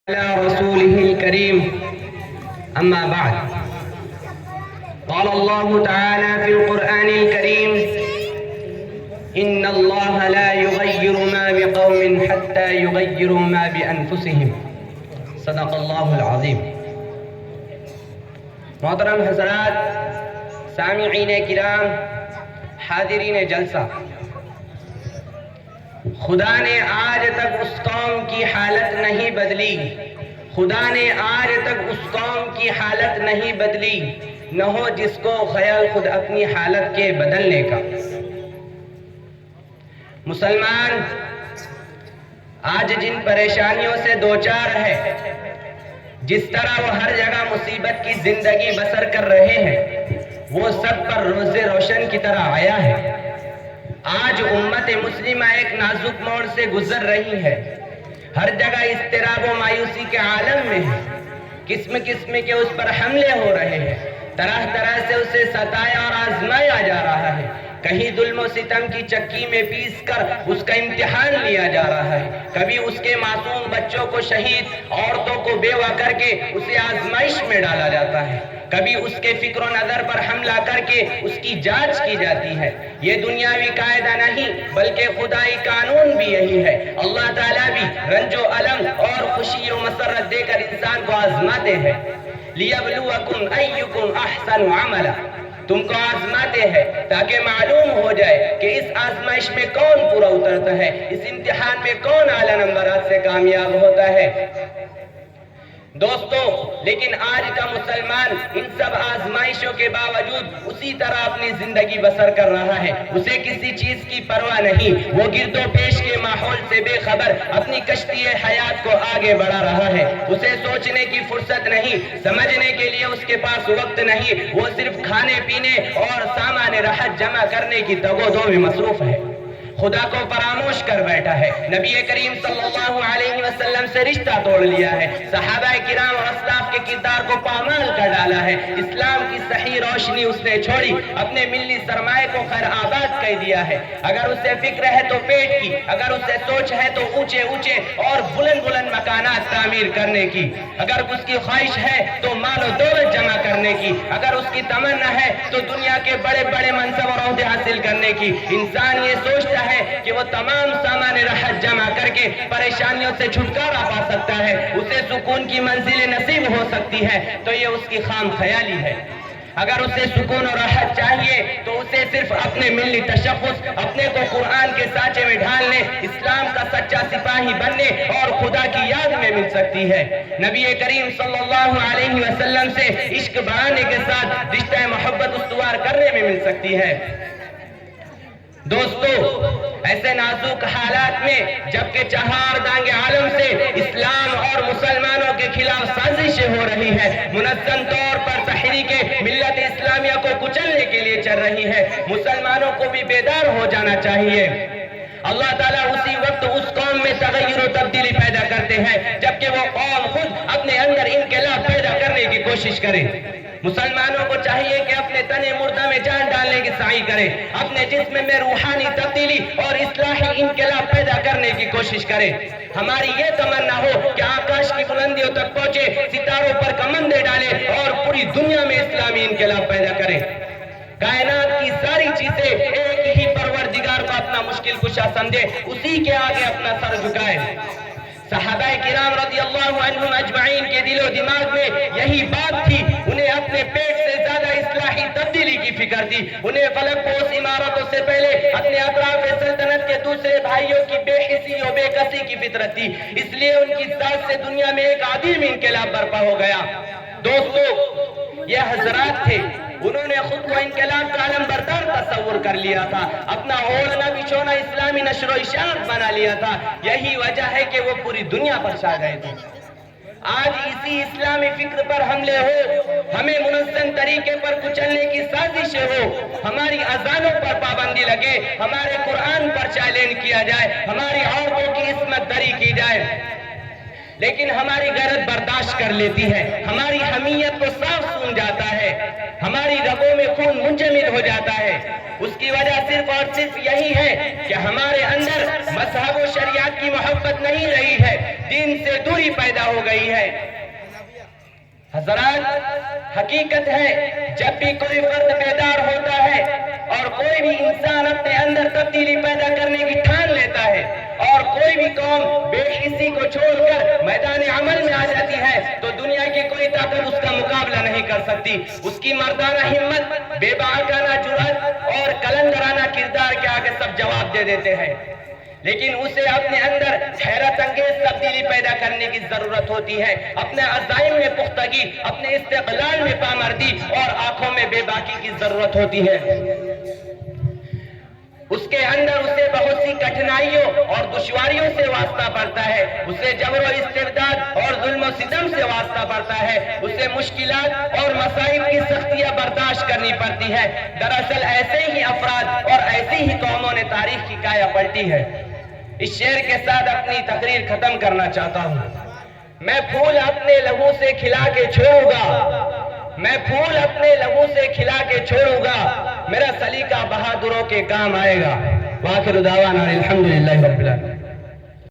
على رسوله الكريم أما بعد. قال الله تعالى في القرآن الكريم: إن الله لا يغير ما بقوم حتى يغيروا ما بأنفسهم. صدق الله العظیم. محترم حضرات، سامعین کرام، حاضرین جلسہ، خدا نے آج تک اس قوم کی حالت نہیں بدلی، خدا نے آج تک اس قوم کی حالت نہیں بدلی، نہ ہو جس کو خیال خود اپنی حالت کے بدلنے کا۔ مسلمان آج جن پریشانیوں سے دوچار ہے، جس طرح وہ ہر جگہ مصیبت کی زندگی بسر کر رہے ہیں، وہ سب پر روز روشن کی طرح آیا ہے۔ آج امت مسلمہ ایک نازک موڑ سے گزر رہی ہے، ہر جگہ اضطراب و مایوسی کے عالم میں ہے، قسم قسم کے اس پر حملے ہو رہے ہیں، طرح طرح سے اسے ستایا اور آزمایا جا رہا ہے، کہیں ظلم و ستم کی چکی میں پیس کر اس کا امتحان لیا جا رہا ہے، کبھی اس کے معصوم بچوں کو شہید، عورتوں کو بیوہ کر کے اسے آزمائش میں ڈالا جاتا ہے، کبھی اس کے فکر و نظر پر حملہ کر کے اس کی جانچ کی جاتی ہے۔ یہ دنیاوی قاعدہ نہیں بلکہ خدائی قانون بھی یہی ہے۔ اللہ تعالیٰ بھی رنج و الم اور خوشی و مسرت دے کر انسان کو آزماتے ہیں۔ لِيَبْلُوَكُمْ أَيُّكُمْ أَحْسَنُ عَمَلًا، تم کو آزماتے ہیں تاکہ معلوم ہو جائے کہ اس آزمائش میں کون پورا اترتا ہے، اس امتحان میں کون اعلیٰ نمبرات سے کامیاب ہوتا ہے۔ دوستو، لیکن آج کا مسلمان ان سب آزمائشوں کے باوجود اسی طرح اپنی زندگی بسر کر رہا ہے، اسے کسی چیز کی پرواہ نہیں، وہ گرد و پیش کے ماحول سے بے خبر اپنی کشتی حیات کو آگے بڑھا رہا ہے۔ اسے سوچنے کی فرصت نہیں، سمجھنے کے لیے اس کے پاس وقت نہیں، وہ صرف کھانے پینے اور سامان راحت جمع کرنے کی تگ و دو میں مصروف ہے، خدا کو فراموش کر بیٹھا ہے، نبی کریم صلی اللہ علیہ وسلم سے رشتہ توڑ لیا ہے، صحابہ کرام اور اسلاف کے کردار کو پامال کر ڈالا ہے، اسلام کی صحیح روشنی اس نے چھوڑی، اپنے ملی سرمایہ کو خیر آباد کر دیا ہے۔ اگر اسے فکر ہے تو پیٹ کی، اگر اسے سوچ ہے تو اونچے اونچے اور بلند بلند مکانات تعمیر کرنے کی، اگر اس کی خواہش ہے تو مال و دولت جمع کرنے کی، اگر اس کی تمنا ہے تو دنیا کے بڑے بڑے منصب اور عہدے حاصل کرنے کی۔ انسان یہ سوچتا ہے کہ وہ تمام سامان راحت جمع کر کے پریشانیوں سے چھٹکارا پا سکتا ہے، اسے سکون کی منزل نصیب ہو سکتی ہے، تو یہ اس کی خام خیالی ہے۔ اگر اسے سکون اور راحت چاہیے تو اسے صرف اپنے ملی تشخص، اپنے کو قرآن کے سانچے میں ڈھالنے، اسلام کا سچا سپاہی بننے اور خدا کی یاد میں مل سکتی ہے۔ نبی کریم صلی اللہ علیہ وسلم سے عشق بڑھانے کے ساتھ رشتہ محبت استوار کرنے میں مل سکتی ہے۔ دوستو، ایسے نازک حالات میں جبکہ چہار دانگ عالم سے اسلام اور مسلمانوں کے خلاف سازشیں ہو رہی ہے، منظم طور پر تحریک ملت اسلامیہ کو کچلنے کے لیے چل رہی ہے، مسلمانوں کو بھی بیدار ہو جانا چاہیے۔ اللہ تعالیٰ اسی وقت اس قوم میں تغیر و تبدیلی پیدا کرتے ہیں جبکہ وہ قوم خود اپنے اندر انقلاب پیدا کرنے کی کوشش کرے۔ مسلمانوں کو چاہیے کہ اپنے تن مردہ میں جان ڈالنے کی سعی کرے، اپنے جسم میں روحانی تبدیلی اور اصلاحی انقلاب پیدا کرنے کی کوشش کرے۔ ہماری یہ تمنا ہو کہ آکاش کی بلندیوں تک پہنچے، ستاروں پر کمندے ڈالے اور پوری دنیا میں اسلامی انقلاب پیدا کرے۔ کائنات کی ساری چیزیں ایک ہی پروردگار کو اپنا مشکل کشا سمجھے، اسی کے آگے اپنا سر جھکائے۔ صحابہ کرام رضی اللہ عنہم اجمعین کے دل و دماغ میں یہی بات تھی، انہیں اپنے پیٹ سے زیادہ اصلاحی تبدیلی کی فکر تھی، انہیں فلک پوش عمارتوں سے پہلے اپنے اطراف سلطنت کے دوسرے بھائیوں کی بے حسی و بے کسی کی فطرت تھی، اس لیے ان کی ذات سے دنیا میں ایک عظیم انقلاب برپا ہو گیا۔ دوستو، یہ حضرات تھے، انہوں نے خود کو انقلاب کا علم بردار تصور کر لیا تھا، اپنا اوڑھنا بچھونا اسلامی نشر و اشاعت بنا لیا تھا، یہی وجہ ہے کہ وہ پوری دنیا پر چھا گئے تھے۔ آج اسی اسلامی فکر پر حملے ہو، ہمیں منظم طریقے پر کچلنے کی سازشیں ہو، ہماری اذانوں پر پابندی لگے، ہمارے قرآن پر چیلنج کیا جائے، ہماری عورتوں کی عصمت دری کی جائے، لیکن ہماری غیرت برداشت کر لیتی ہے، ہماری حمیت کو صاف سون جاتا ہے، ہماری رگوں میں خون منجمد ہو جاتا ہے۔ اس کی وجہ صرف اور صرف یہی ہے کہ ہمارے اندر مذہب و شریعت کی محبت نہیں رہی ہے، دین سے دوری پیدا ہو گئی ہے۔ حضرات، حقیقت ہے جب بھی کوئی فرد بیدار ہوتا ہے اور کوئی بھی انسان اپنے اندر تبدیلی پیدا کرنے کی ٹھان لیتا ہے اور کوئی بھی قوم بے حسی کو چھوڑ کر میدان عمل میں آ جاتی ہے تو دنیا کی کوئی طاقت اس کا مقابلہ نہیں کر سکتی۔ اس کی مردانہ ہمت، بے باکانہ جرأت اور کلندرانہ کردار کے آگے سب جواب دے دیتے ہیں، لیکن اسے اپنے اندر حیرت انگیز تبدیلی پیدا کرنے کی ضرورت ہوتی ہے۔ اپنے عزائم میں پختگی، اپنے استقلال میں پامردی اور آنکھوں میں بے باکی کی ضرورت ہوتی ہے۔ اس کے اندر اسے بہت سی کٹھنائیوں اور دشواریوں سے واسطہ پڑتا ہے، اسے جبر و استبداد اور ظلم و ستم سے واسطہ پڑتا ہے، اسے مشکلات اور مصائب کی سختیاں برداشت کرنی پڑتی ہے۔ دراصل ایسے ہی افراد اور ایسی ہی قوموں نے تاریخ کی کایا پلٹی ہے۔ اس شعر کے ساتھ اپنی تقریر ختم کرنا چاہتا ہوں۔ میں پھول اپنے لہو سے کھلا کے چھوڑوں گا، میں پھول اپنے لہو سے کھلا کے چھوڑوں گا، میرا سلیقہ بہادروں کے کام آئے گا۔ وآخر دعوانا الحمدللہ رب العالمین۔